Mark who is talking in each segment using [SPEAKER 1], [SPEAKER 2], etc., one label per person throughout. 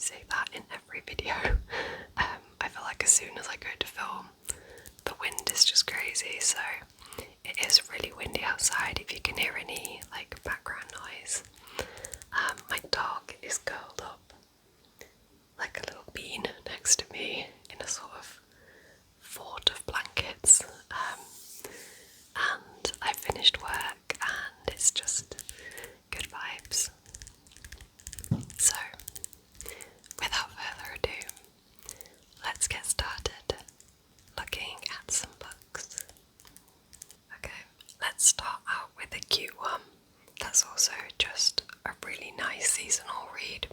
[SPEAKER 1] say that in every video. I feel like as soon as I go to film, the wind is just crazy, so it is really windy outside if you can hear any like background noise. My dog is curled up like a little bean next to me in a sort of fort of blankets, and I finished work and it's just good vibes. So without further ado, let's get started looking at some books. Okay, let's start out with a cute one that's also just a really nice seasonal read,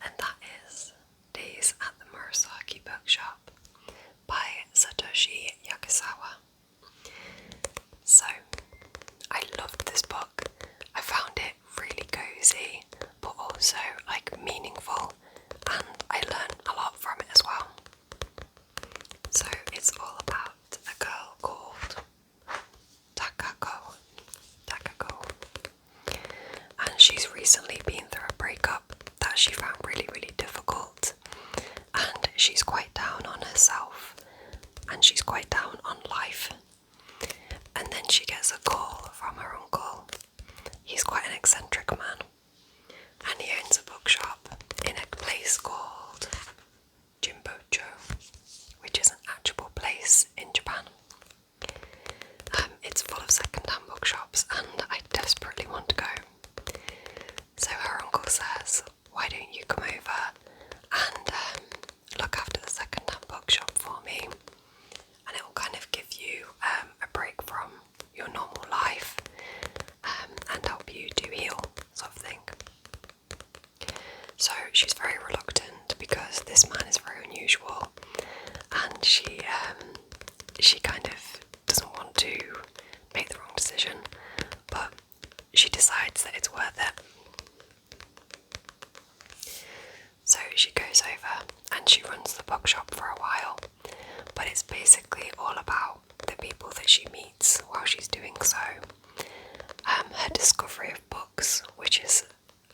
[SPEAKER 1] and that is Days at the Morisaki Bookshop by Satoshi Yakusawa. So, I loved this book. I found it really cozy, but also like meaningful, and I learned a lot from it as well. So it's all about a girl called Takako, and she's recently been through a breakup that she found really, really difficult, and she's quite down on herself, and she's quite down on life. And then she gets a call from her uncle. He's quite an eccentric man, and he owns a bookshop in a place called Jimbocho, which is an actual place in Japan. It's full of second-hand bookshops, and I desperately want to go. So her uncle says, why don't you come over and look after the second-hand bookshop for me, and it will kind of give you a break from your normal life and help you to heal, sort of thing. So she's very reluctant because this man is very unusual, and she kind of doesn't want to make the wrong decision, but she decides that it's worth it. So she goes over and she runs the bookshop for a while, but it's basically all about the people that she meets while she's doing so. Her discovery of books, which is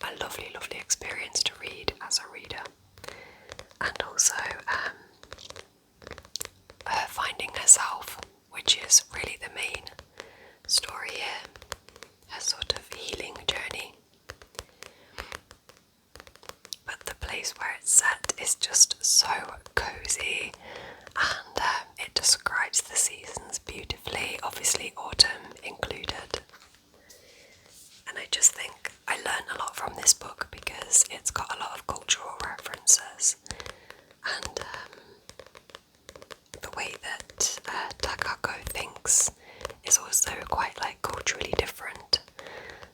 [SPEAKER 1] a lovely, lovely experience to read as a reader, and also her finding herself, which is really the main story here, her sort of healing journey. But the place where it's set is just so cozy, and it describes the seasons beautifully, obviously autumn included. And I just think I learned a lot from this book because it's got a lot of cultural references, and the way that Takako thinks is also quite like culturally different.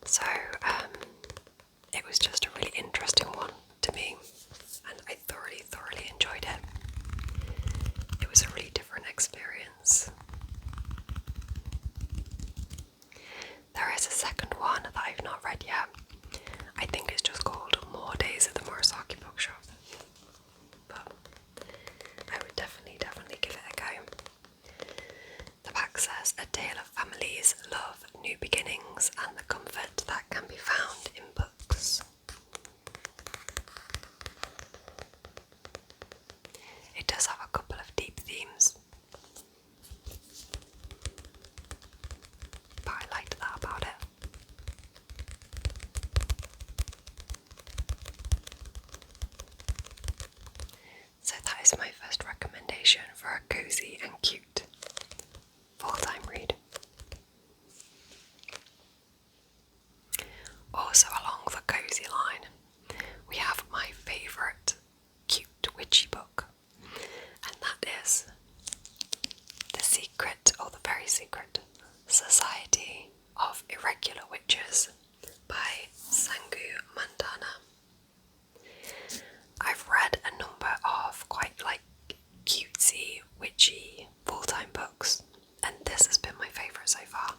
[SPEAKER 1] So it was just a really interesting one to me, and I thoroughly enjoyed it. It was a really different experience. There is a second one that I've not read yet. I think it's just called More Days at the Morisaki Bookshop, but I would definitely give it a go. The back says, a tale of families, love, new beginnings, and the comfort that can be found in books. It does have a couple of deep themes, but I liked that about it. So that is my first recommendation for a cozy and cute full-time read. Also along the cozy line, we have my favourite cute witchy book, and that is The Secret, or The Very Secret Society of Irregular Witches by Sangu Mandana. I've read a number of quite like cutesy, witchy full-time books, and this has been my favourite so far.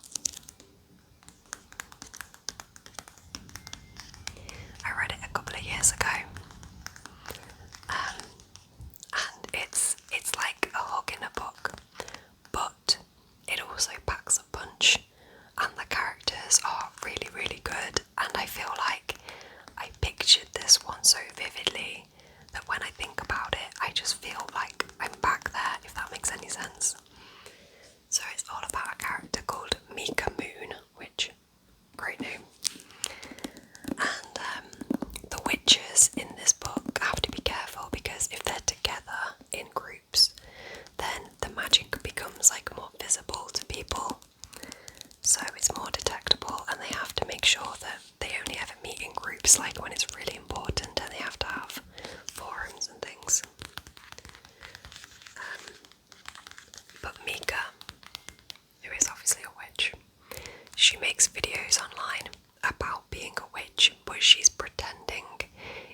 [SPEAKER 1] I read it a couple of years ago, and it's like a hug in a book, but it also packs a punch, and the characters are really, really good, and I feel like I pictured this one so vividly, vibes, like when it's really important and they have to have forums and things. But Mika, who is obviously a witch, she makes videos online about being a witch, but she's pretending.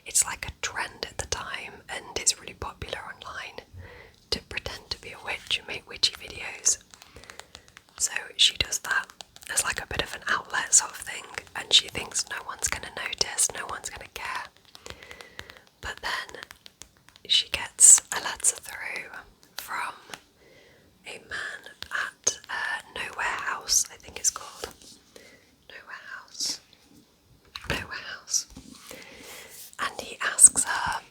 [SPEAKER 1] It's like a trend at the time, and it's really popular online to pretend to be a witch and make witchy videos. So she does that as like a bit of an outlet sort of thing, and she thinks no one's going to notice, no one's going to care. But then she gets a letter through from a man at Nowhere House, I think it's called. Nowhere House. And he asks her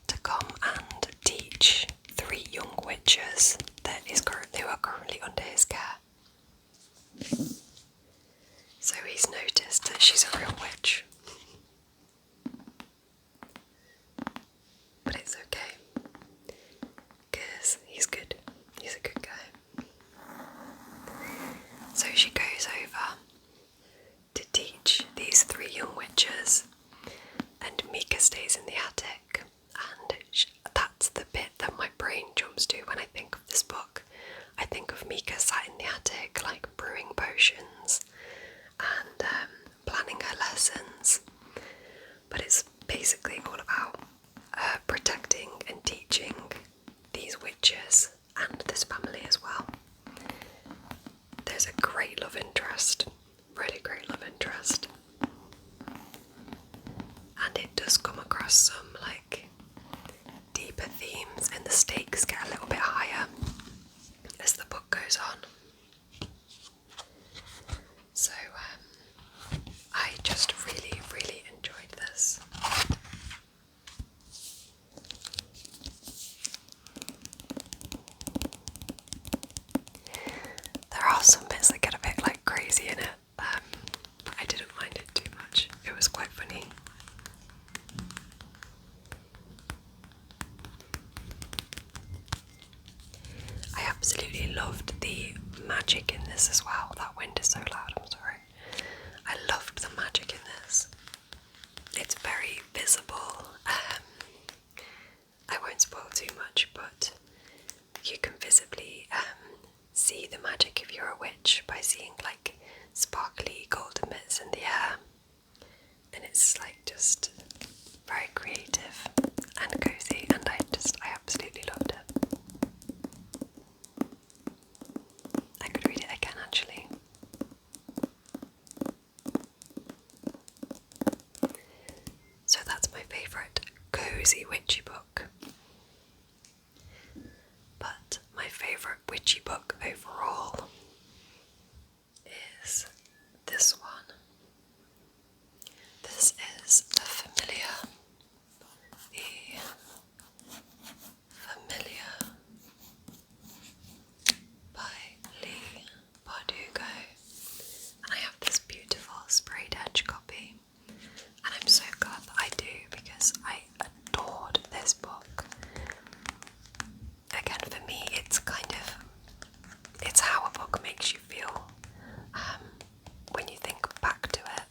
[SPEAKER 1] to come and teach 3 young witches who are currently under his care. So he's noticed that she's a real witch. But it's okay, because he's good. He's a good guy. So she goes over to teach these 3 young witches, and Mika stays in the attic, and that's the bit that my brain jumps to when I think of this book. I think of Mika sat in the attic, like brewing potions and planning her lessons, but it's basically all about protecting and teaching these witches and this family as well. There's a great love interest, really great love interest, and it does come across some like deeper themes, and the stakes get a little bit higher as the book goes on. So I just really, really enjoyed this. There are some bits that get a bit like crazy in it, but I didn't mind it too much. It was quite funny. I absolutely loved the magic in this as well. That wind is so loud, I'm sorry. I loved the magic in this. It's very visible. I won't spoil too much, but you can visibly see the magic if you're a witch by seeing like sparkly golden bits in the air. And it's like just very creative and cozy, and I absolutely loved it. I could read it again actually. So that's my favourite cozy witchy book. But my favourite witchy book overall is this one. This is The Familiar by Lee Bardugo. And I have this beautiful sprayed edge copy. And I'm so glad that I do, because I adored this book. Again, for me, it's how a book makes you feel. When you think back to it,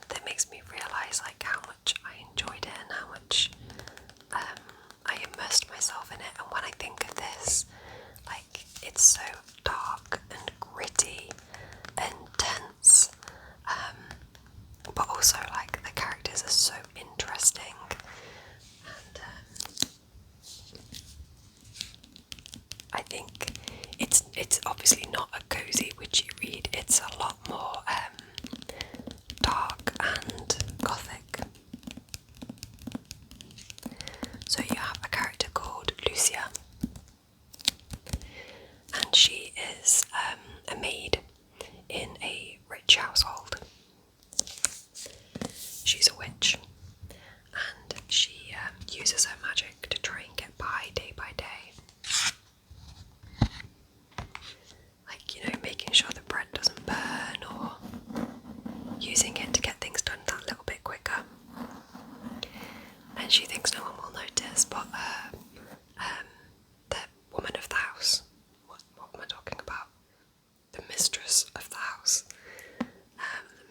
[SPEAKER 1] that makes me realise like how much I enjoyed it and how much I immersed myself in it. And when I think of this, like, it's so dark and gritty and tense, but also like the characters are so interesting, and I think it's obviously not a cozy witchy read. It's a lot more dark and gothic. So you have a character called Lucia, and she is a maid in a rich household. She's a witch, and she uses her magic to try and get by day. Like, you know, making sure the bread doesn't burn, or using it to get things done that little bit quicker. And she thinks no one will notice, but the woman of the house, what am I talking about? The mistress of the house. The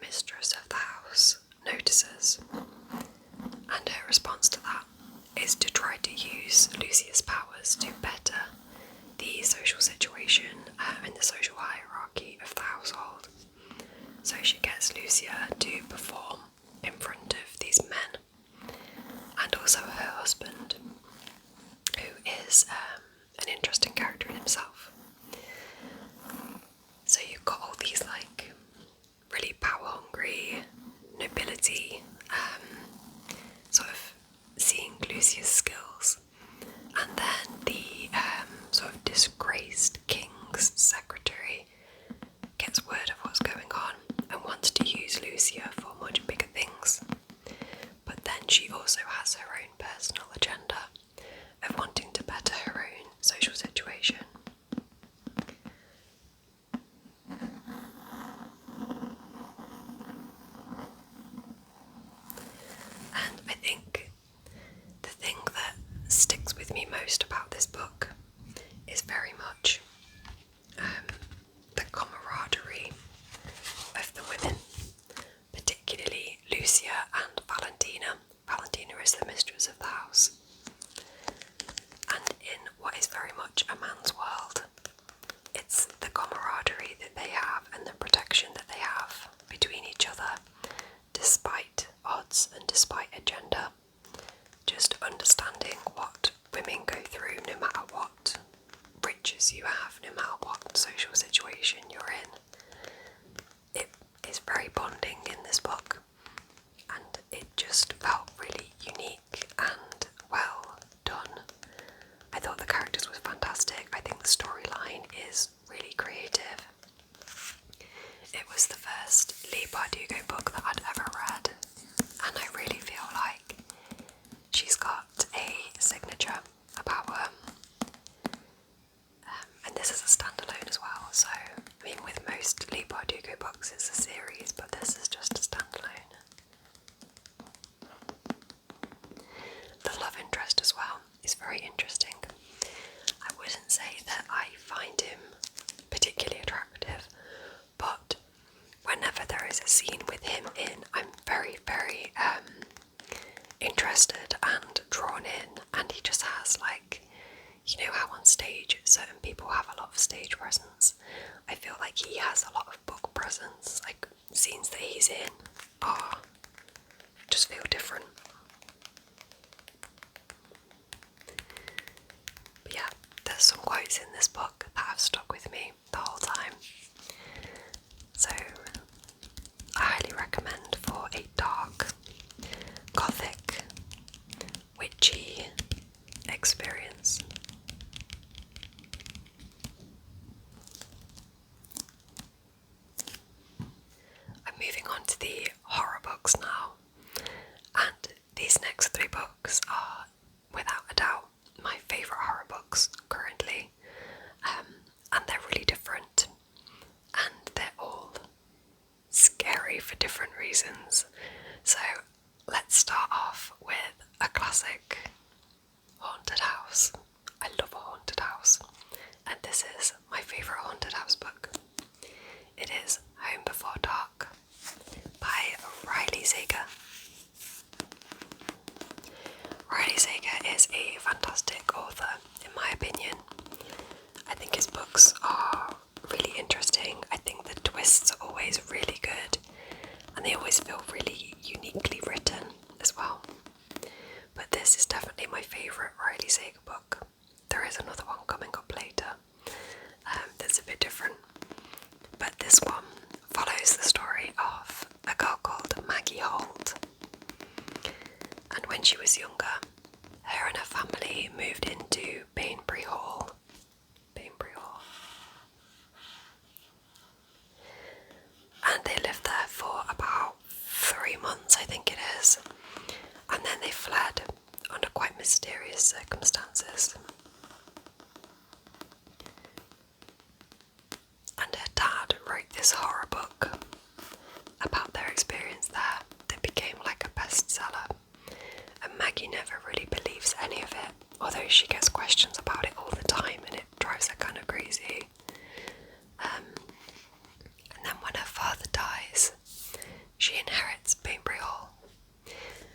[SPEAKER 1] mistress of the house notices, response to that is to try to use Lucia's powers to better the social situation and the social hierarchy of the household. So she gets Lucia to perform in front of these men, and also her husband, who is an interesting character in himself. So you've got all these like really power-hungry nobility, sort of seeing Lucia's skills, and then the sort of disgraced king's secretary gets word of what's going on and wants to use Lucia for much bigger things. But then she also has her own personal agenda of wanting to better her own social situation. And I think the thing that sticks with me most about this book is very much the camaraderie of the women, particularly Lucia and Valentina. Valentina is the mistress of the house. And in what is very much a man's world, it's the camaraderie that they have and the protection that they have between each other, despite odds and despite agenda. Just understanding what women go through, no matter what riches you have, no matter what social situation you're in. It is very bonding in this book, and it just felt really unique and well done. I thought the characters were fantastic. I think the storyline is really creative. It was the first Leigh Bardugo book that I'd ever read, and I really feel like she's got a signature about her. And this is a standalone as well, so I mean with most Leigh Bardugo books it's a series, but this is just a standalone. The love interest as well is very interesting. I wouldn't say that I find him particularly attractive, but whenever there is a scene with him in, I'm very, very interested and drawn in, and he just has like, you know how on stage certain people have a lot of stage presence. I feel like he has a lot of book presence, like scenes that he's in just feel different. But yeah, there's some quotes in this book that have stuck with me the whole time. So I highly recommend for a dark, gothic, witchy experience. I'm moving on to the horror books now, and these next 3 books are without a doubt my favourite horror books currently, and they're really different, and they're all scary for different reasons. So let's start off with a classic haunted house. I love a haunted house, and this is my favourite haunted house book. It is Home Before Dark by Riley Sager. Riley Sager is a fantastic author, in my opinion. I think his books are really interesting. I think the twists are always really good, and they always feel really uniquely written as well. But this is definitely my favourite Riley Sager book. There is another one coming up later that's a bit different, but this one follows the story of a girl called Maggie Holt. And when she was younger, her and her family moved into Bainbury Hall. And they lived there for about 3 months, I think it is. And then they fled under quite mysterious circumstances. And her dad wrote this horror book about their experience there that became like a bestseller. And Maggie never really believes any of it, although she gets questions about it all the time and it drives her kind of crazy. And then when her father dies, she inherits Bainbury Hall.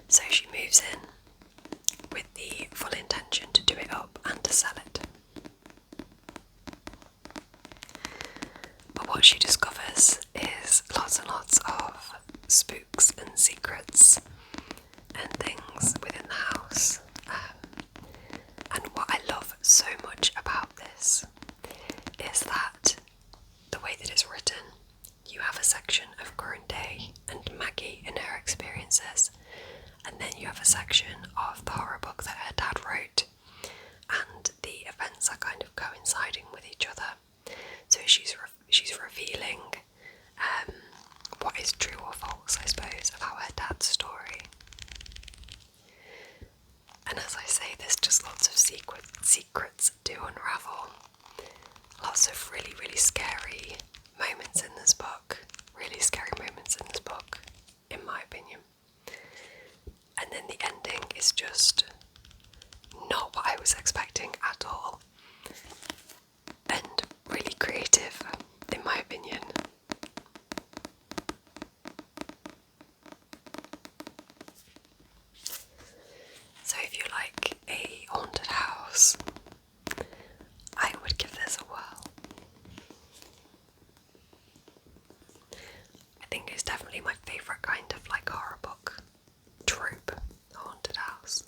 [SPEAKER 1] So she moves in secrets do unravel. Lots of really, really scary moments in this book. Really scary moments in this book, in my opinion. And then the ending is just not what I was expecting at all. And really creative, in my opinion. So if you like a haunted house, I would give this a whirl. I think it's definitely my favourite kind of like horror book trope, the haunted house.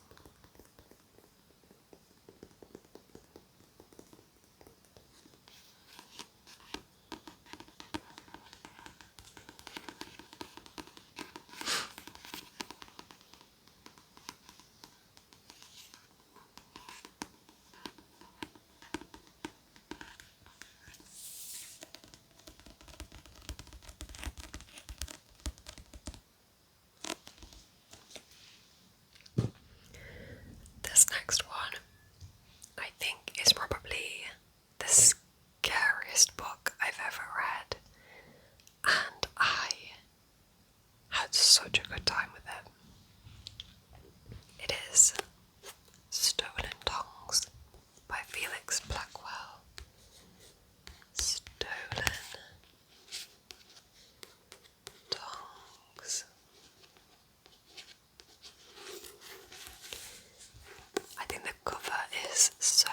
[SPEAKER 1] This next one, I think, is probably the scariest book I've ever read, and I had such a good time with it. It is Stolen Tongues by Felix Blackwell. Stolen Tongues. I think the cover is so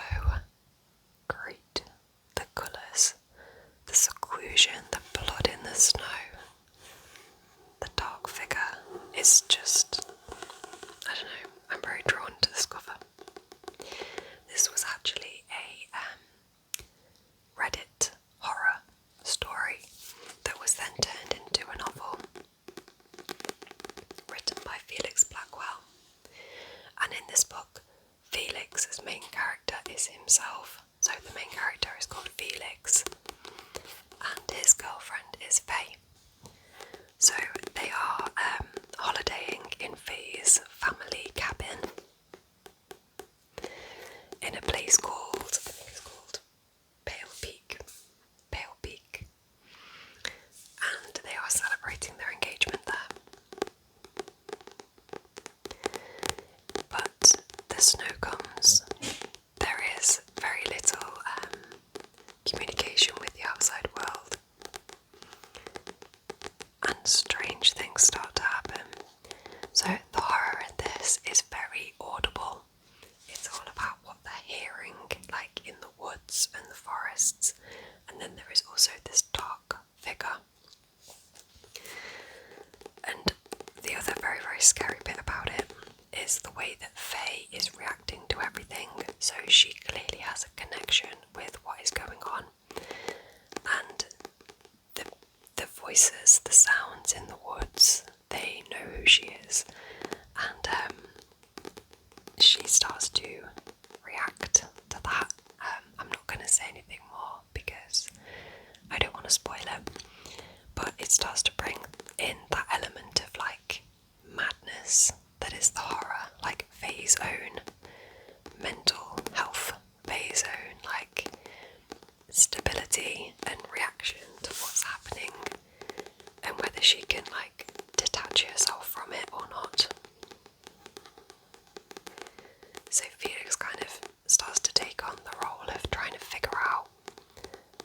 [SPEAKER 1] great. The colours, the seclusion, the blood in the snow, the dark figure is just, I don't know, I'm very drawn to this cover. This was actually a Reddit horror story that was then turned into a novel written by Felix Blackwell. And in this book, Felix's main character is himself. So the main character is called Felix, and his girlfriend is Faye. So they are holidaying in Faye's family cabin in a place called Pale Peak. Pale Peak. And they are celebrating their engagement there. But the snow comes. There is very little communication with the outside world. And strange things start to happen. So the horror in this is very audible. It's all about what they're hearing, like in the woods and the forests. And then there is also this dark figure. And the other very, very scary bit about it is the way that Faye is reacting to everything. So she clearly has a connection with what is going on. And the voices, the sounds in the woods, they know who she is. And she starts to react to that. I'm not going to say anything more because I don't want to spoil it. But it starts to bring in that element of like madness that is the horror, like Faye's own mental health, Faye's own like stability and reaction to what's happening, and whether she can like detach herself from it or not. So Felix kind of starts to take on the role of trying to figure out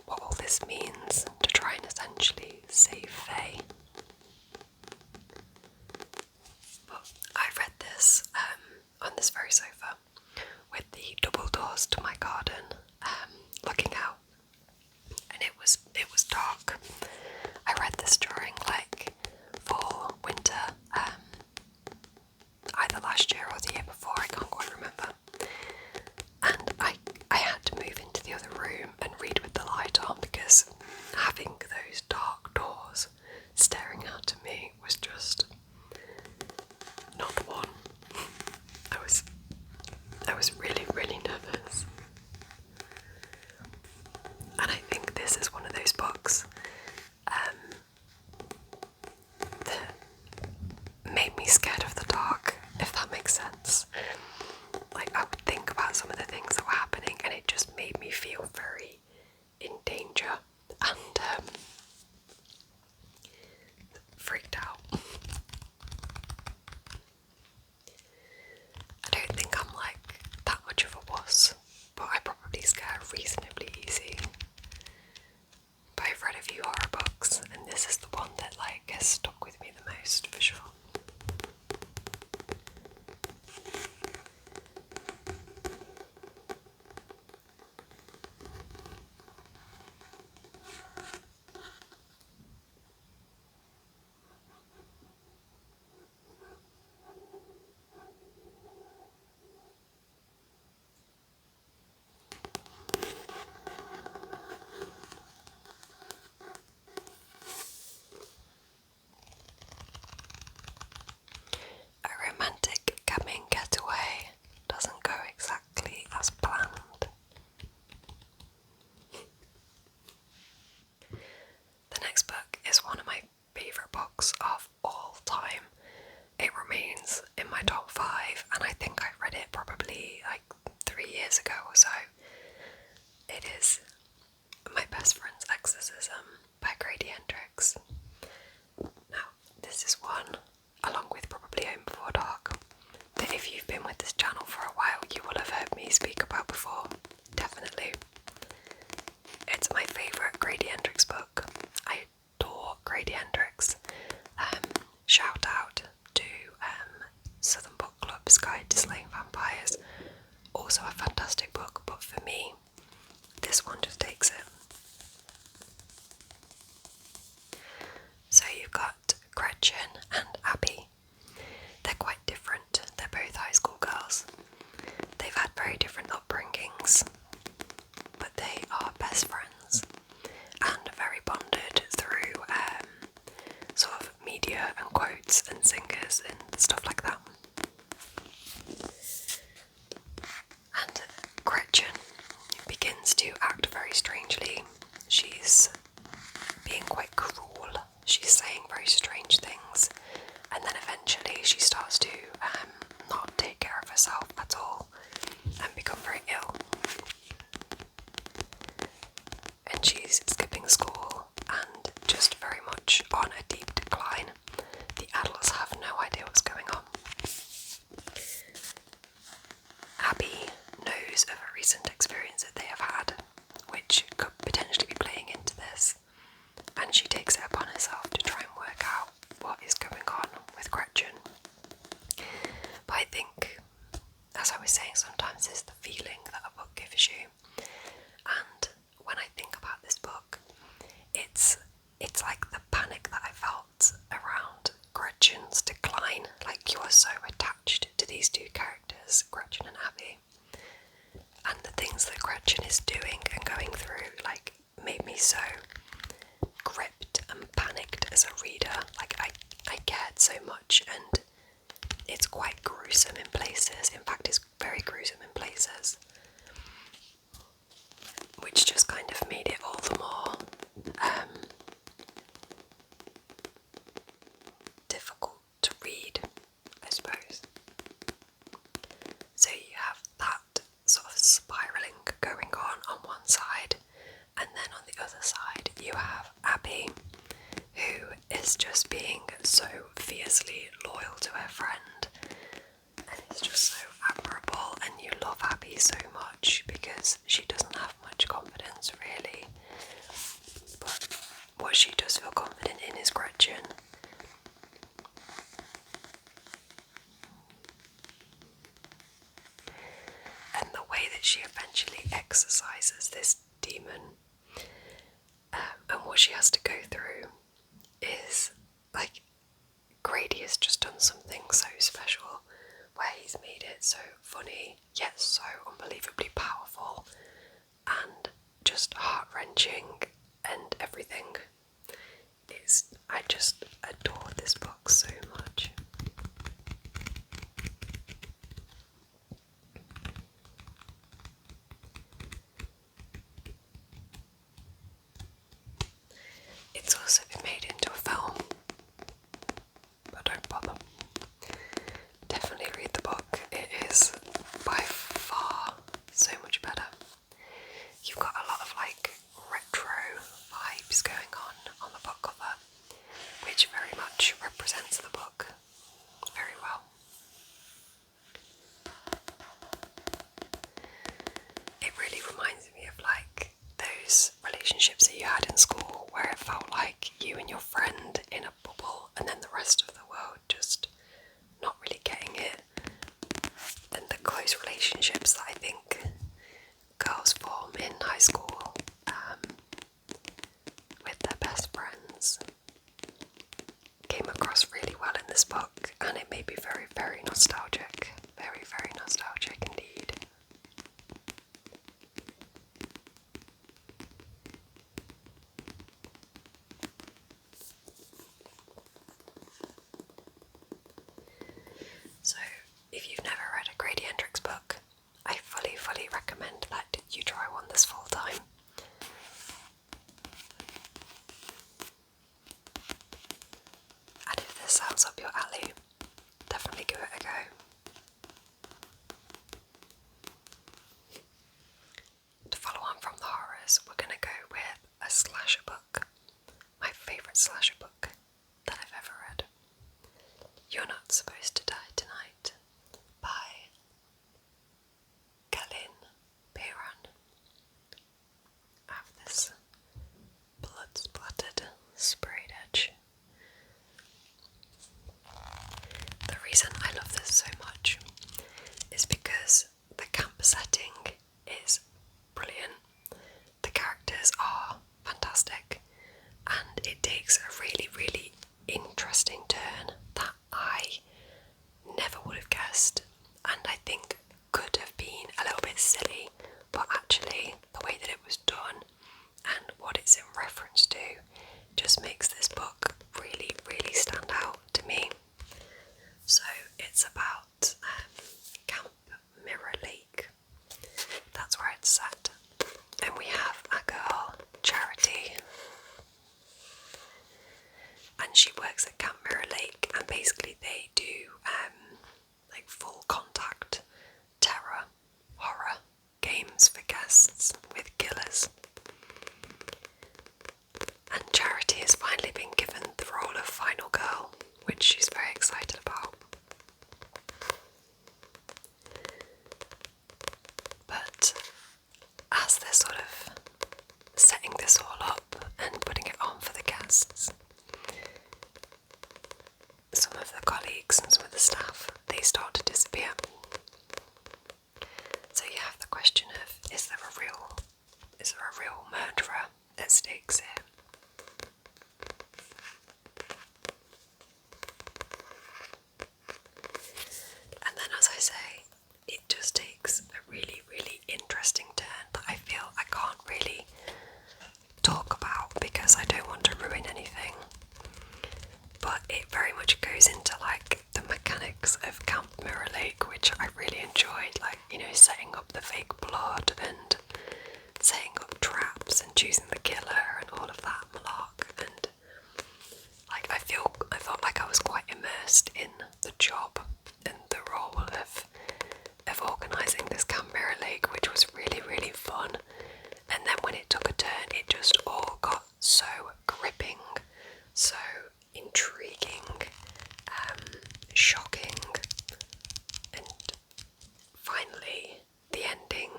[SPEAKER 1] what all this means to try and essentially save Faye. But I read this on this very my top 5, and I think I read it probably like 3 years ago or so. It is My Best Friend's Exorcism by Grady Hendrix. Now, this is one, along with probably Home Before Dark, that if you've been with this channel for a while, you will have heard me speak about before. Definitely. It's my favourite Grady Hendrix book. I adore Grady Hendrix. Shout out to Southern Book Club's Guide to Slaying Vampires. Also a fantastic book, but for me, this one just takes it. So you've got Gretchen and Abby. They're quite different. They're both high school girls. They've had very different upbringings, but they are best friends and very bonded through sort of media and quotes and singers and stuff like that. And Gretchen begins to act very strangely. She's being quite cruel. She's saying very strange things, and then eventually she starts to not take care of herself at all and become very ill. And she's skipping school and just very much on a deep decline. The adults have no idea what's going on. Abby knows of a recent experience that they have had, which could potentially be playing into this, and she takes it upon herself to try and work out what is going on with Gretchen. But I think, as I was saying, sometimes it's the feeling that a book gives you, and when I think about this book, it's like the panic that I felt around Gretchen's decline. Like, you are so attached to these two characters, Gretchen and Abby, and the things that Gretchen is doing and going through, like, made me so gripped and panicked as a reader. Like, I cared so much, and it's quite gruesome in places. In fact, it's very gruesome in places, which just kind of made it all the more difficult to read, I suppose. So you have that sort of spiralling going on one side, and then on the other side you have Abby, who is just being so fiercely loyal to her friend, and it's just so admirable, and you love Abby so much because she doesn't have much confidence really, but what she does feel confident in is Gretchen. And the way that she eventually exorcises this demon, and what she has to go through, is like, Grady has just done something so special where he's made it so funny yet so unbelievably powerful and just heart-wrenching and everything. I just adore this book so much. It's also been made into a film, but don't bother. Definitely read the book. It is by far so much better. You've got a lot of like retro vibes going on the book cover, which very much represents the book. reason I love this so much is because the camp setting is brilliant, the characters are fantastic, and it takes a really, really interesting turn that I never would have guessed, and I think could have been a little bit silly, but actually the way that it was done and what it's in reference to just makes this book really, really stand out to me. So it's about Camp Mirror Lake. That's where it's set. And we have a girl, Charity, and she works at Camp Mirror Lake, and basically they do like full contact terror, horror games for guests with killers. And Charity has finally been given the role of final girl, which she's very excited about. But as they're sort of setting this all up and putting it on for the guests, some of the colleagues and some of the staff, they start to disappear. So you have the question of, is there a real murderer at stakes here? And then, as I say, it just takes a really, really interesting turn that I feel I can't really talk about because I don't want to ruin anything. But it very much goes into like the mechanics of Camp Mirror Lake, which I really enjoyed, like, you know, setting up the fake blood and setting up traps and choosing the killer and all of that malark. And like I felt like I was quite immersed in the job and the role of organising this Camp Mirror Lake, which was really, really fun. And then when it took a turn, it just all got so gripping, so intriguing, shocking, and finally the ending,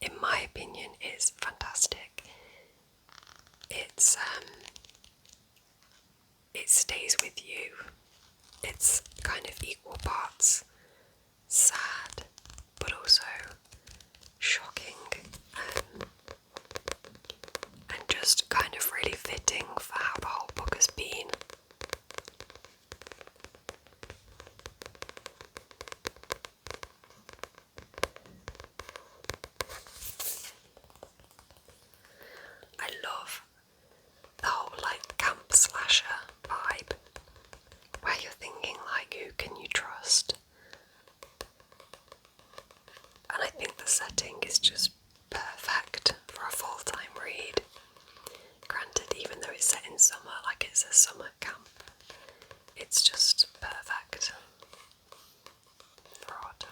[SPEAKER 1] in my opinion, is fantastic. It stays with you. It's kind of equal parts sad, but also shocking, and just kind of really fitting for how the whole book has been. I love the whole like camp slasher vibe, where you're thinking like, who can you trust? And I think the setting is just perfect for a full-time read. Granted, even though it's set in summer, like it's a summer camp, it's just perfect for autumn.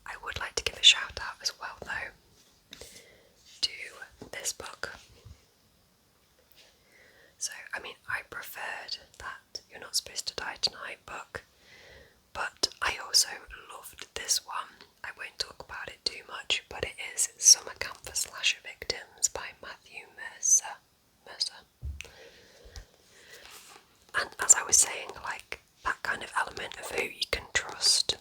[SPEAKER 1] I would like to give a shout out as well though to this book. So, I mean, I preferred that You're Not Supposed to Die Tonight book, but I also loved this one. I won't talk about it too much, but it is Summer Camp for Slasher Victims by Matthew Mercer. And as I was saying, like, that kind of element of who you can trust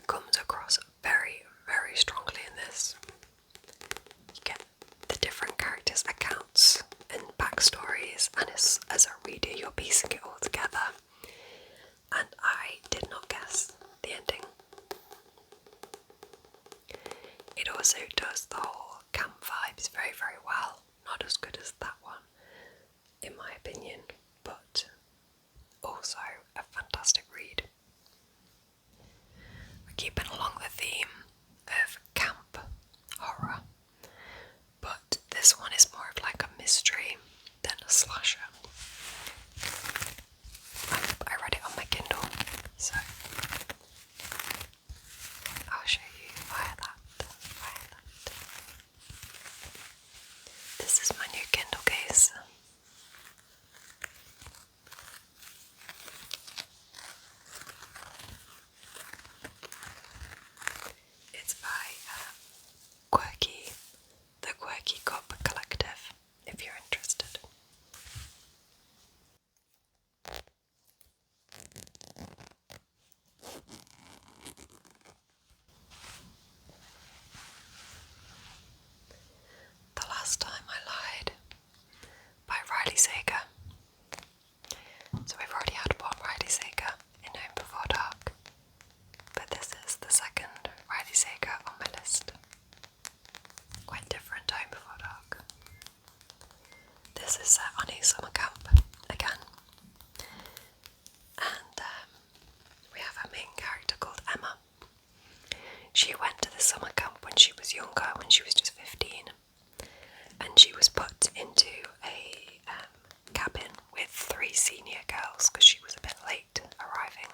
[SPEAKER 1] comes across very, very strongly in this. You get the different characters' accounts and backstories, and as a reader you're piecing it all together. And I did not guess the ending. It also does the whole camp vibes very, very well. Not as good as that one, in my opinion, but also a fantastic read. We're keeping along the theme of camp horror, but this one is more of like a mystery than a slasher. 3 senior girls because she was a bit late arriving.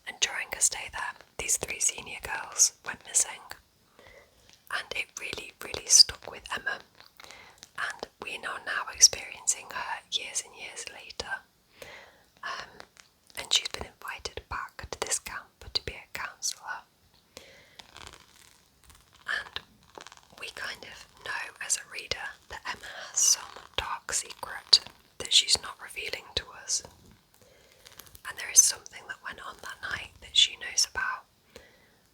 [SPEAKER 1] And during her stay there, these 3 senior girls went missing. And it really, really stuck with Emma. And we are now experiencing her years and years later. And she's been invited back to this camp to be a counsellor. And we kind of know as a reader that Emma has some dark secret that she's not revealing to us. And there is something that went on that night that she knows about,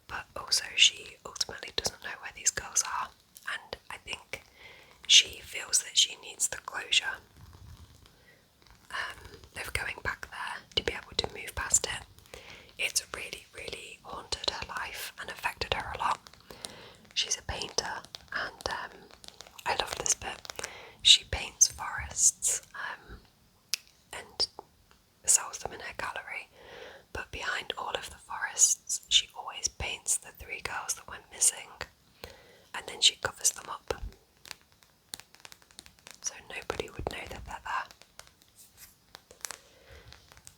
[SPEAKER 1] but also she ultimately doesn't know where these girls are, and I think she feels that she needs the closure of going back there to be able to move past it. It's really, really haunted her life and affected her a lot. She's a painter, and I love this bit. She paints forests and sells them in her gallery, but behind all of the forests she always paints the 3 girls that went missing, and then she covers them up so nobody would know that they're there.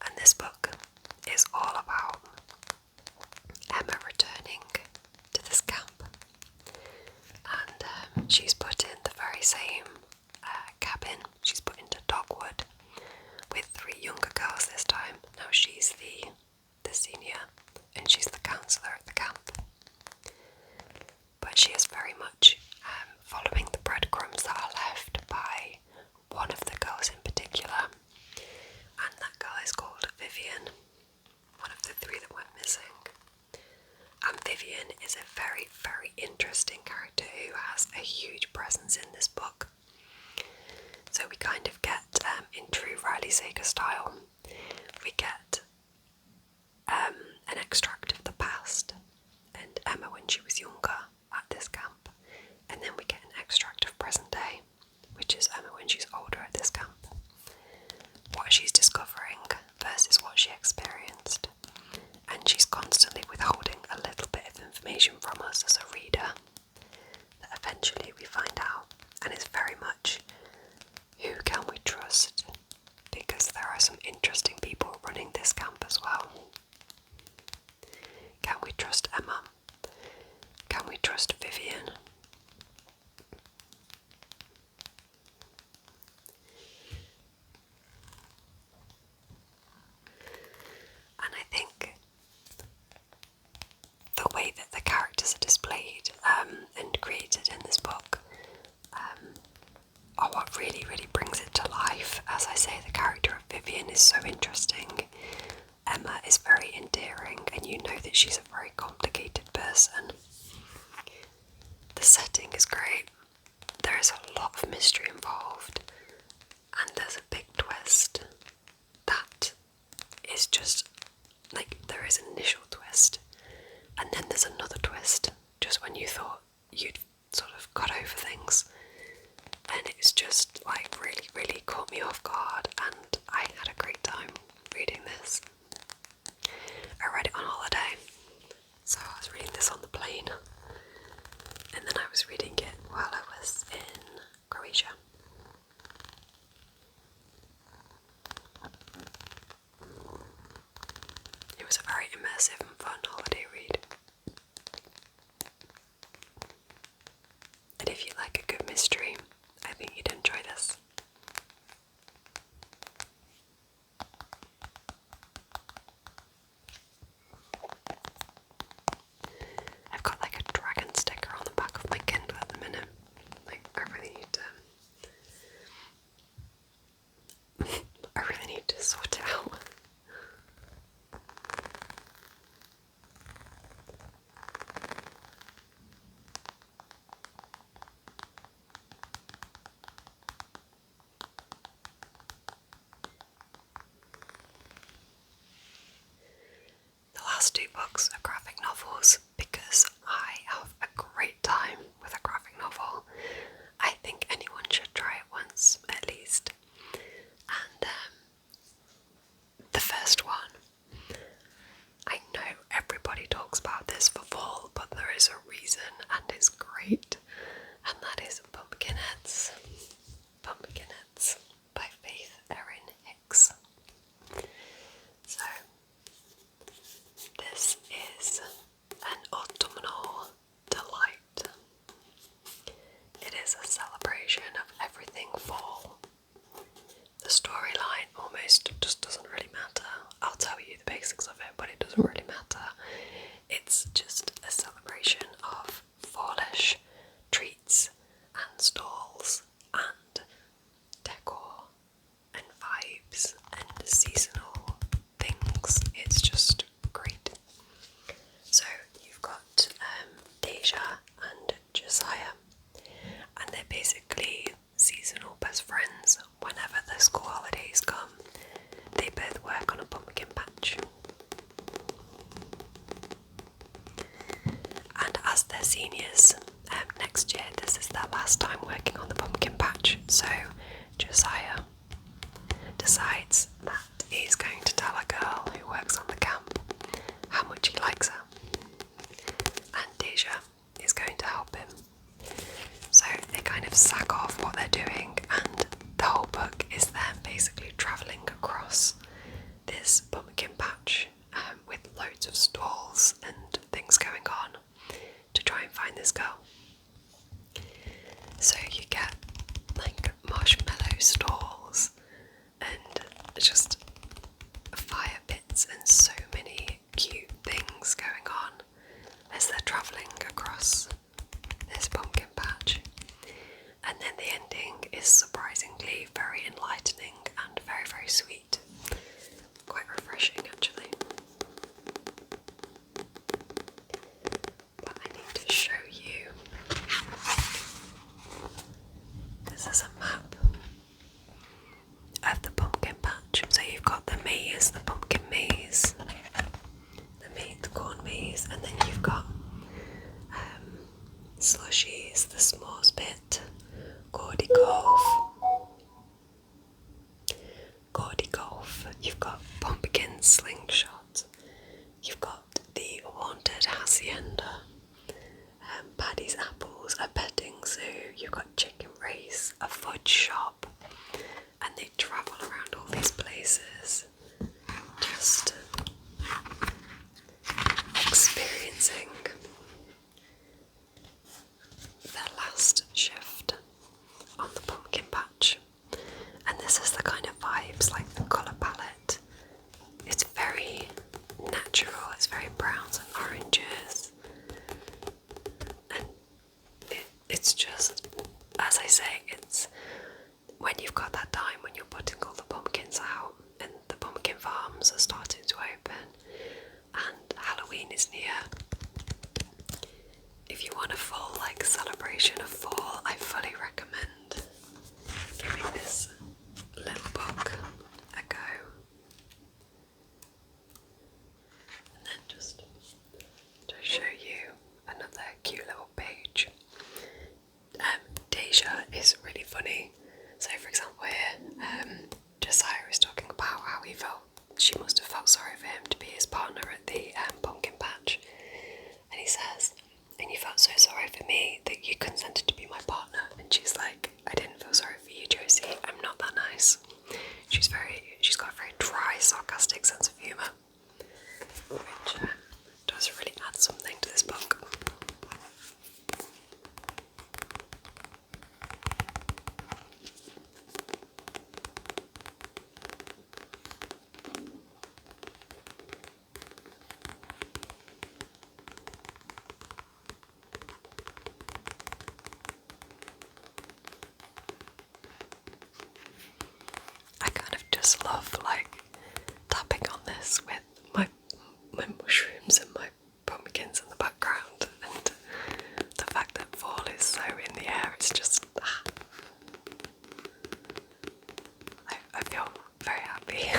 [SPEAKER 1] And this book is all about Emma returning to this camp, and she's put in the very same cabin. She's put into Dogwood with 3 younger girls this time. Now she's the senior and she's the counsellor at the camp. But she is very much following the breadcrumbs that are left by one of the girls in particular. And that girl is called Vivian, one of the 3 that went missing. And Vivian is a very, very interesting character who has a huge presence in this book. So we kind of get, in true Riley Sager style, we get an extract of the past and Emma when she was younger at this camp, and then we get an extract of present day, which is Emma when she's older at this camp. What she's discovering versus what she experienced, and she's constantly withholding a little bit of information from us as a reader that eventually we find out, and it's very much who can we trust, because there are some interesting people running this camp as well. Can we trust Emma? Can we trust Vivian? And I think the way that the characters are displayed and created in this book are what really, really brings it to life. As I say, the character of Vivian is so interesting. Emma is very endearing, and you know that she's a very complicated person. The setting is great. There is a lot of mystery involved, and there's a big twist that is just like, there is an initial twist, and then there's another twist just when you thought you'd sort of got over things, and it's just like really, really caught me off guard, and I had a great time reading this. I read it on holiday, so I was reading this on the plane, and then I was reading it while I was in Croatia. It was a very immersive and fun holiday read. And if you like a good mystery, I think you'd enjoy this. I've got like a dragon sticker on the back of my Kindle at the minute. Like, I really need to sort it out. The last 2 books are graphic novels because I have a great time with a graphic novel. I think anyone should try it once, at least. And the first one, I know everybody talks about this for fall, but there is a reason, and it's great, and that is Pumpkinheads. Pumpkinheads by bunch. So you've got the maze, the pumpkin maze, the corn maze, and then you've got slushies, the s'mores bit, Gordy golf, you've got pumpkin slingshot, you've got the haunted hacienda, Paddy's apples, a petting zoo, you've got chicken race, a fudge shop, and they travel around all these places, just experiencing their last shift on the pumpkin patch. And this is the kind of vibes, like the colour palette. It's very natural, it's very browns and oranges. And it's just, as I say, it's when you've got that time when you're putting all the pumpkins out and the pumpkin farms are starting to open and Halloween is near. If you want a full celebration of fall, I fully recommend giving this little book a go. And then just to show you another cute little page. Deja is really funny. So for example here, Josiah is talking about how she must have felt sorry for him to be his partner at the pumpkin patch. And he says, "And you felt so sorry for me that you consented to be my partner." And she's like, "I didn't feel sorry for you, Josie. I'm not that nice." She's got a very dry, sarcastic sense of humour, which does really add something to this book. I kind of just love tapping on this with my mushrooms and my pumpkins in the background, and the fact that fall is so in the air, it's just I feel very happy.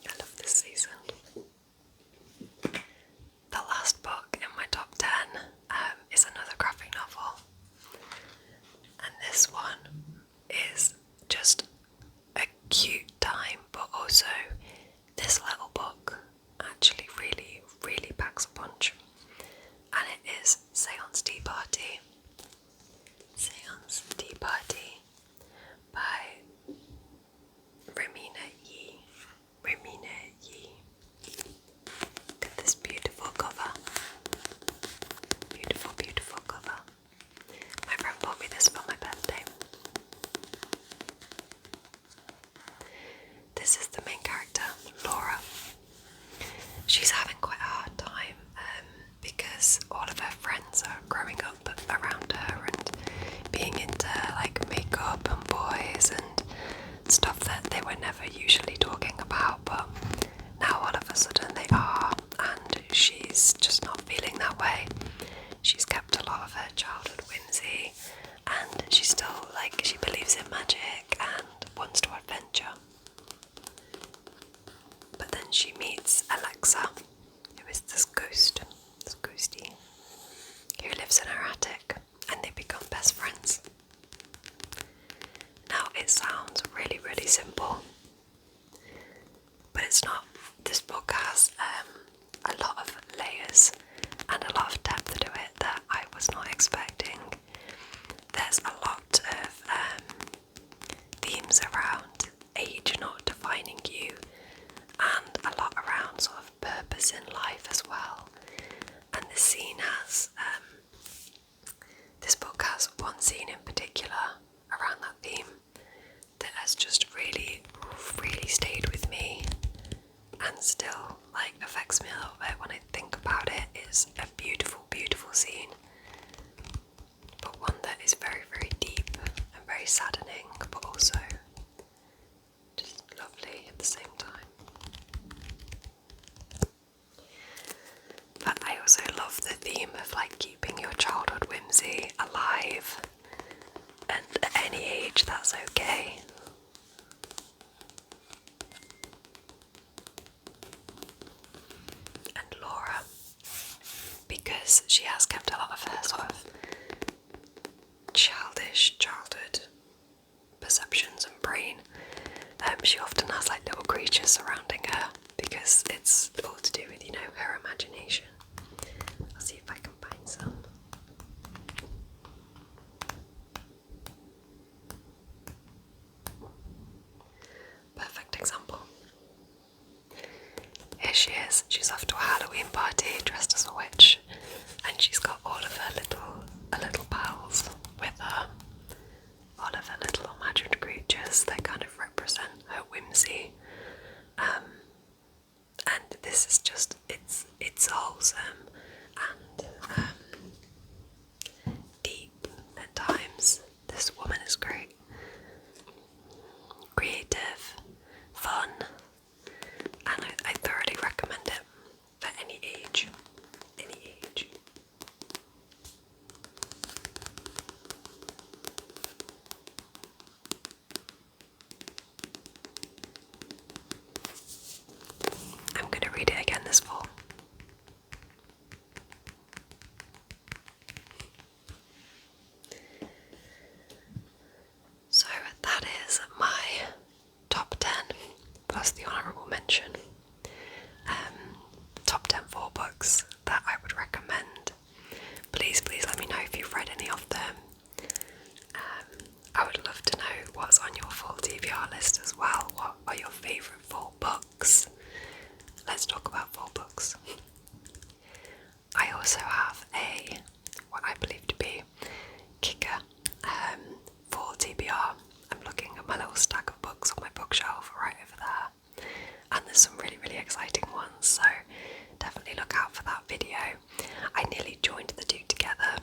[SPEAKER 1] I love this season. The last book in my top 10 is another graphic novel. And this one is just a cute time, but also this little book actually really, really packs a punch. And it is Seance Tea Party. Seance Tea Party by Ramina Yee. Look at this beautiful cover. Beautiful, beautiful cover. My friend bought me this for my birthday. This is the main character, Laura. She's having quite a hard time because all of her friends are growing up around her and being into makeup and boys and stuff that they were never usually talking about, but now all of a sudden they are, and she's just not feeling that way. She's kept a lot of her childhood whimsy, and she's still she believes in magic and wants to adventure. But then she meets Alexa, who is this ghosty, who lives in her attic, and they become best friends. Now it sounds really, really simple, but it's not. This book has a lot of layers and a lot of depth to it that I was not expecting. There's a lot of themes around age not defining you, and a lot around sort of purpose in life as well. And this scene has, this book has one scene in particular around that theme that has just really, really stayed with me and still affects me a little bit when I think about it. It's a beautiful, beautiful scene, but one that is very, very deep and very saddening, but also just lovely at the same time. But I also love the theme of keeping your childhood whimsy alive, and at any age that's okay. And Laura, because she has kept a lot of her sort of childhood perceptions and brain, she often has like little creatures surrounding her because it's all to do with, you know, her imagination. I'll see if I can find some. Perfect example. Here she is. She's off to a Halloween party dressed as a witch, and she's got all of her little pals with her. All of her little imagined creatures that kind of represent her whimsy. And this is just, it's wholesome and deep at times. This woman is great. Creative, fun, and I thoroughly recommend it for any age. Any age. I'm going to read it again this fall. So that is my top 10 plus the honourable mention. Top 10 4 books that I would recommend. Please let me know if you've read any of them. I would love to know what's on your full TBR list as well. What are your favourite full books? Let's talk about full books. I also have what I believe to be kicker full TBR. I'm looking at my little stack of books on my bookshelf right over there, and there's some really exciting ones, so definitely look out for that video. I nearly joined the two together,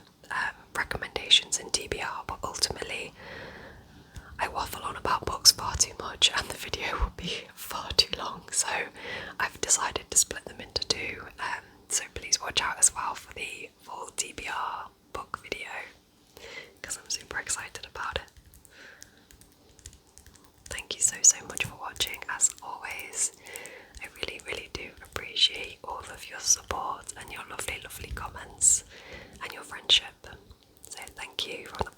[SPEAKER 1] recommendations and TBR, but ultimately I waffle on about books far too much and the video will be far too long, so I've decided to split them into two. So please watch out as well for the full TBR book video, because I'm super excited about it. Thank you so much for watching. As always, I really do appreciate all of your support and your lovely comments and your friendship. So thank you from the